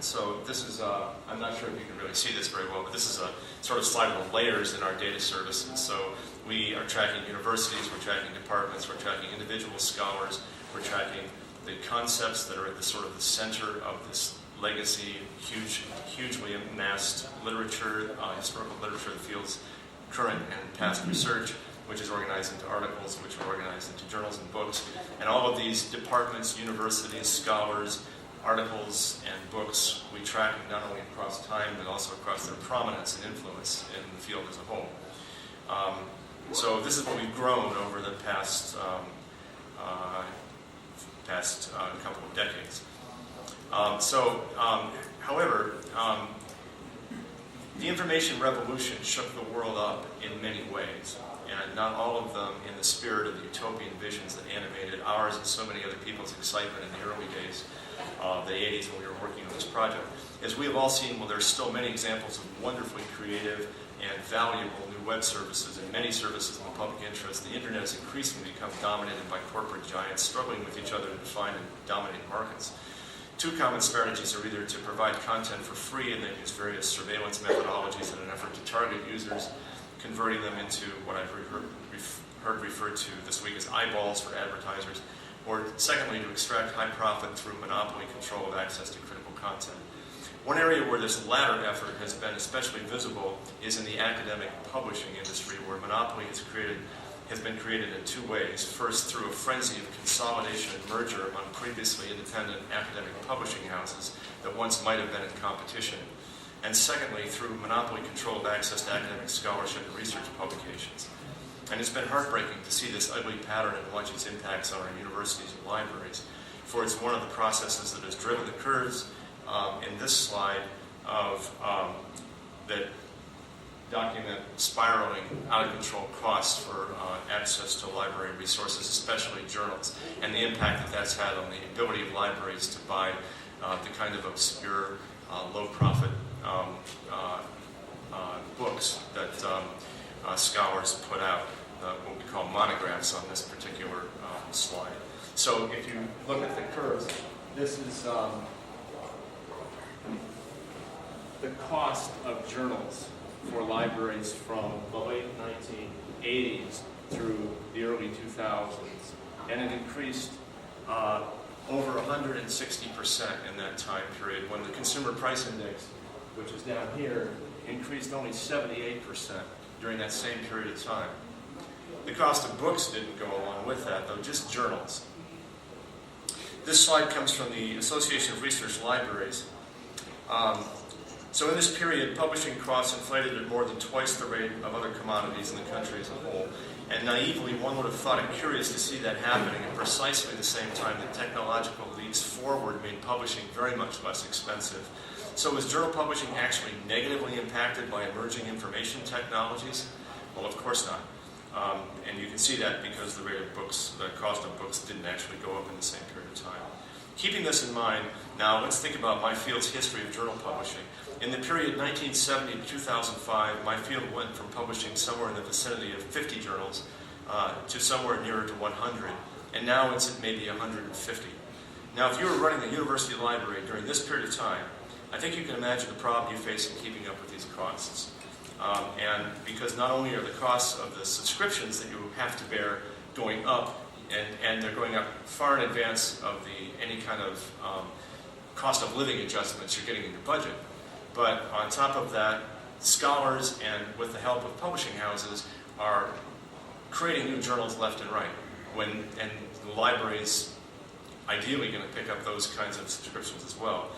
So this is, I'm not sure if you can really see this very well, but this is a sort of slide of the layers in our data services. So we are tracking universities, we're tracking departments, we're tracking individual scholars, we're tracking the concepts that are at the sort of the center of this legacy, hugely amassed literature, historical literature that fields current and past research, which is organized into articles, which are organized into journals and books. And all of these departments, universities, scholars, articles, and books, we track not only across time, but also across their prominence and influence in the field as a whole. So this is what we've grown over the past couple of decades. However, the information revolution shook the world up in many ways, and not all of them in the spirit of the utopian visions that animated ours and so many other people's excitement in the early days of the 80s when we were working on this project. As we have all seen, well, there's still many examples of wonderfully creative and valuable new web services and many services in the public interest. The internet has increasingly become dominated by corporate giants struggling with each other to define and dominate markets. Two common strategies are either to provide content for free and then use various surveillance methodologies in an effort to target users, converting them into what I've heard referred to this week as eyeballs for advertisers, or secondly, to extract high profit through monopoly control of access to critical content. One area where this latter effort has been especially visible is in the academic publishing industry, where monopoly has been created in two ways. First, through a frenzy of consolidation and merger among previously independent academic publishing houses that once might have been in competition. And secondly, through monopoly control of access to academic scholarship and research publications. And it's been heartbreaking to see this ugly pattern and watch its impacts on our universities and libraries, for it's one of the processes that has driven the curves in this slide that document spiraling out of control costs for access to library resources, especially journals, and the impact that that's had on the ability of libraries to buy the kind of obscure, low-profit books that scholars put out, what we call monographs on this particular slide. So if you look at the curves, this is the cost of journals for libraries from the late 1980s through the early 2000s. And it increased over 160% in that time period, when the Consumer Price Index, which is down here, increased only 78% during that same period of time. The cost of books didn't go along with that, though, just journals. This slide comes from the Association of Research Libraries. So in this period, publishing costs inflated at more than twice the rate of other commodities in the country as a whole. And naively, one would have thought it curious to see that happening at precisely the same time that technological leaps forward made publishing very much less expensive. So was journal publishing actually negatively impacted by emerging information technologies? Well, of course not. And you can see that because the cost of books didn't actually go up in the same period of time. Keeping this in mind, now let's think about my field's history of journal publishing. In the period 1970 to 2005, my field went from publishing somewhere in the vicinity of 50 journals to somewhere nearer to 100, and now it's at maybe 150. Now, if you were running the university library during this period of time, I think you can imagine the problem you face in keeping up with these costs. And because not only are the costs of the subscriptions that you have to bear going up, and they're going up far in advance of any kind of cost of living adjustments you're getting in your budget. But on top of that, scholars and with the help of publishing houses are creating new journals left and right. And the library's ideally going to pick up those kinds of subscriptions as well.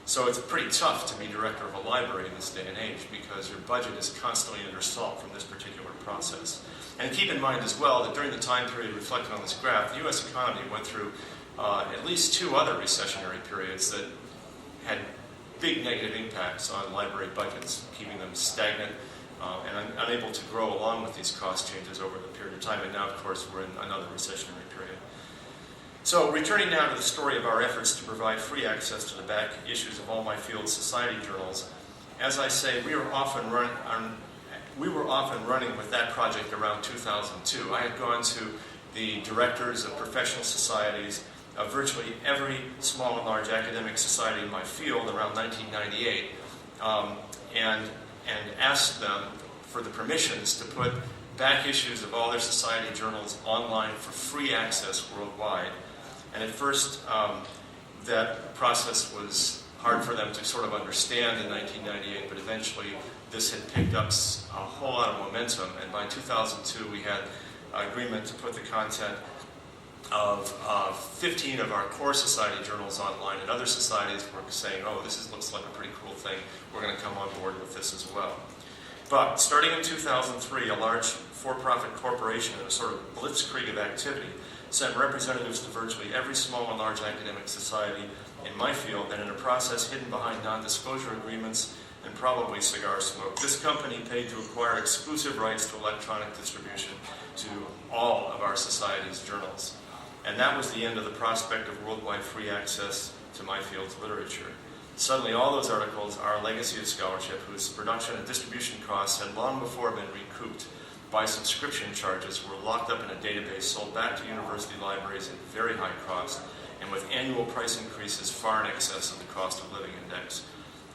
So it's pretty tough to be director of a library in this day and age because your budget is constantly under assault from this particular process. And keep in mind as well that during the time period reflected on this graph, the U.S. economy went through at least two other recessionary periods that had big negative impacts on library budgets, keeping them stagnant and unable to grow along with these cost changes over the period of time. And now, of course, we're in another recessionary period. So, returning now to the story of our efforts to provide free access to the back issues of all my field society journals, as I say, we were often running with that project around 2002. I had gone to the directors of professional societies of virtually every small and large academic society in my field around 1998 and asked them for the permissions to put back issues of all their society journals online for free access worldwide. And at first, that process was hard for them to sort of understand in 1998, but eventually this had picked up a whole lot of momentum. And by 2002, we had an agreement to put the content of 15 of our core society journals online, and other societies were saying, oh, looks like a pretty cool thing. We're going to come on board with this as well. But starting in 2003, a large for-profit corporation in a sort of blitzkrieg of activity sent representatives to virtually every small and large academic society in my field, and in a process hidden behind non-disclosure agreements and probably cigar smoke. This company paid to acquire exclusive rights to electronic distribution to all of our society's journals. And that was the end of the prospect of worldwide free access to my field's literature. Suddenly, all those articles, our legacy of scholarship, whose production and distribution costs had long before been recouped by subscription charges, were locked up in a database sold back to university libraries at very high cost and with annual price increases far in excess of the cost of living index.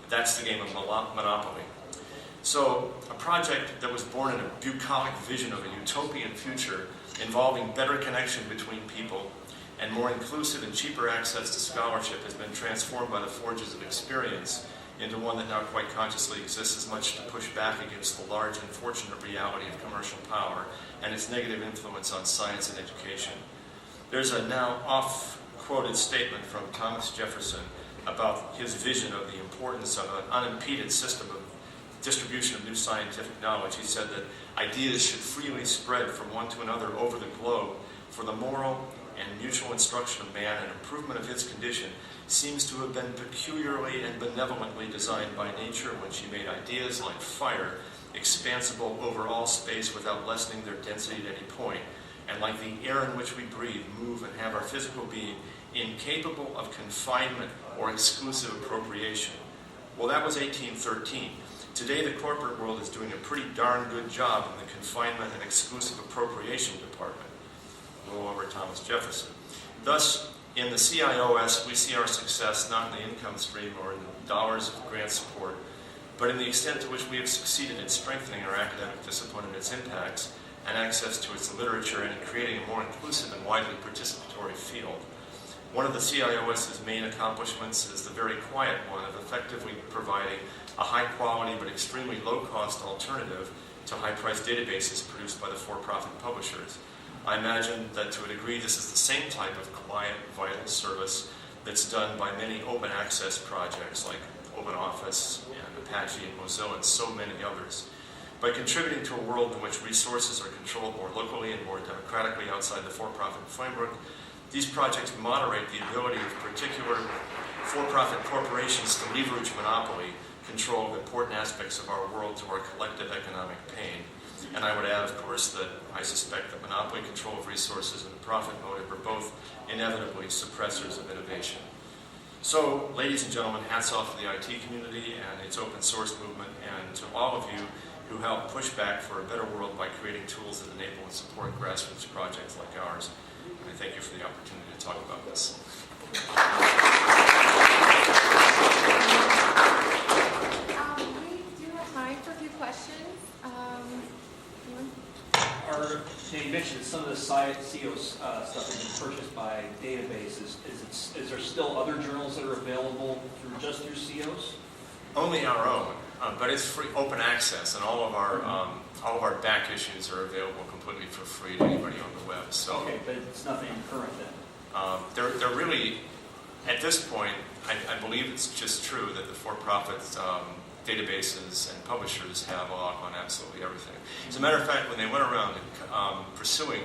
That's the game of monopoly. So, a project that was born in a bucolic vision of a utopian future involving better connection between people and more inclusive and cheaper access to scholarship has been transformed by the forges of experience into one that now quite consciously exists as much to push back against the large and fortunate reality of commercial power and its negative influence on science and education. There's a now oft-quoted statement from Thomas Jefferson about his vision of the importance of an unimpeded system of distribution of new scientific knowledge. He said that ideas should freely spread from one to another over the globe for the moral and mutual instruction of man and improvement of his condition seems to have been peculiarly and benevolently designed by nature when she made ideas like fire expansible over all space without lessening their density at any point, and like the air in which we breathe, move, and have our physical being incapable of confinement or exclusive appropriation. Well, that was 1813. Today, the corporate world is doing a pretty darn good job in the confinement and exclusive appropriation department. A little over Thomas Jefferson. Thus, in the CIOS, we see our success not in the income stream or in the dollars of grant support, but in the extent to which we have succeeded in strengthening our academic discipline and its impacts, and access to its literature, and in creating a more inclusive and widely participatory field. One of the CIOS's main accomplishments is the very quiet one of effectively providing a high-quality but extremely low-cost alternative to high-priced databases produced by the for-profit publishers. I imagine that to a degree this is the same type of quiet, vital service that's done by many open access projects like OpenOffice and Apache and Mozilla and so many others. By contributing to a world in which resources are controlled more locally and more democratically outside the for-profit framework, these projects moderate the ability of particular for-profit corporations to leverage monopoly control of important aspects of our world to our collective economic pain. And I would add, of course, that I suspect that monopoly control of resources and the profit motive are both inevitably suppressors of innovation. So, ladies and gentlemen, hats off to the IT community and its open source movement, and to all of you who help push back for a better world by creating tools that enable and support grassroots projects like ours. And I thank you for the opportunity to talk about this. We do have time for a few questions. You mentioned some of the CO stuff has been purchased by databases. Is there still other journals that are available just through COs? Only our own, but it's free, open access, and all of our back issues are available completely for free to anybody on the web. So okay, but it's nothing current then. They're really, at this point, I believe it's just true that the for-profit databases and publishers have a lock on absolutely everything. As a matter of fact, when they went around pursuing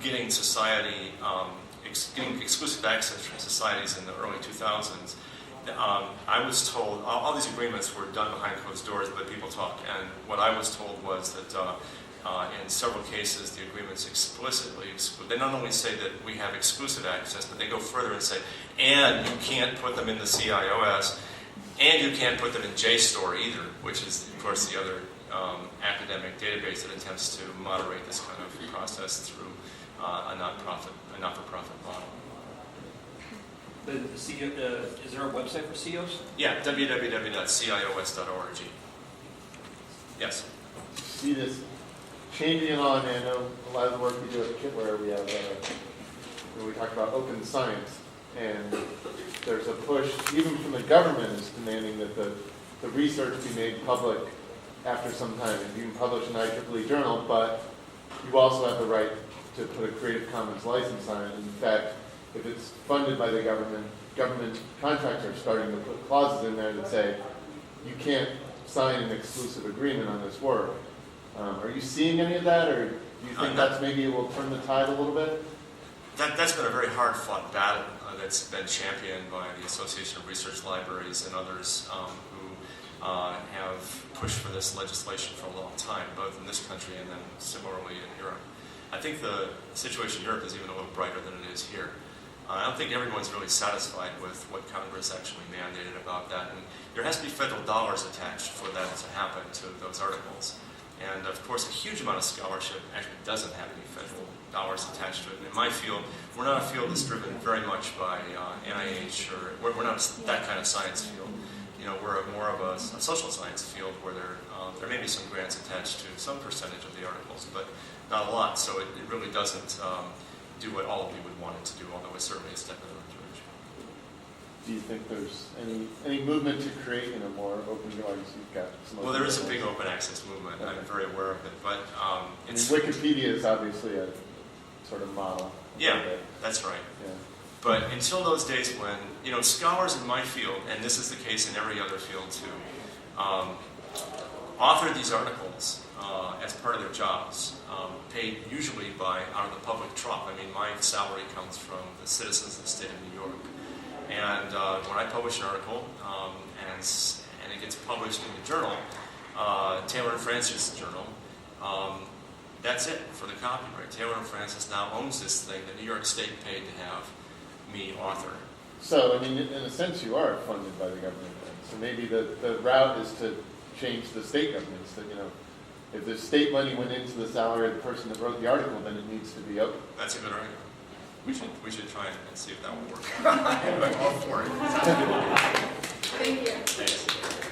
getting society, getting exclusive access from societies in the early 2000s, I was told, all these agreements were done behind closed doors, but people talk, and what I was told was that in several cases the agreements explicitly exclude. They not only say that we have exclusive access, but they go further and say, and you can't put them in the CIOS, and you can't put them in JSTOR either, which is, of course, the other academic database that attempts to moderate this kind of process through a not-for-profit model. Is there a website for CEOs? Yeah, www.cios.org. Yes. See this changing on, and I know a lot of the work we do at Kitware, we have, we talk about open science, and there's a push, even from the government is demanding that the research be made public after some time. And you can publish in an IEEE journal, but you also have the right to put a Creative Commons license on it. In fact, if it's funded by the government contractors are starting to put clauses in there that say, you can't sign an exclusive agreement on this work. Are you seeing any of that, or do you think that's maybe it will turn the tide a little bit? That's been a very hard-fought battle that's been championed by the Association of Research Libraries and others who have pushed for this legislation for a long time, both in this country and then similarly in Europe. I think the situation in Europe is even a little brighter than it is here. I don't think everyone's really satisfied with what Congress actually mandated about that, and there has to be federal dollars attached for that to happen to those articles. And of course, a huge amount of scholarship actually doesn't have any federal dollars attached to it. And in my field, we're not a field that's driven very much by NIH, or we're not that kind of science field. You know, we're more of a social science field where there may be some grants attached to some percentage of the articles, but not a lot. So it really doesn't do what all of you would want it to do, although it's certainly a step in the right direction. Do you think there's any movement to create more open doors? You've got some. Well, there is a big open access movement. Okay. I'm very aware of it, but it's Wikipedia is obviously a sort of model. Yeah, that's right. Yeah. But until those days when, scholars in my field, and this is the case in every other field too, author these articles as part of their jobs, paid usually out of the public trough. I mean, my salary comes from the citizens of the state of New York. And when I publish an article, and it gets published in the journal, Taylor and Francis journal, that's it for the copyright. Taylor and Francis now owns this thing that New York State paid to have me author. So, I mean, in a sense, you are funded by the government. Then. So maybe the route is to change the state governments. That if the state money went into the salary of the person that wrote the article, then it needs to be open. That's a good argument. We should try and see if that will work. I'm all for it. Thank you. Thanks.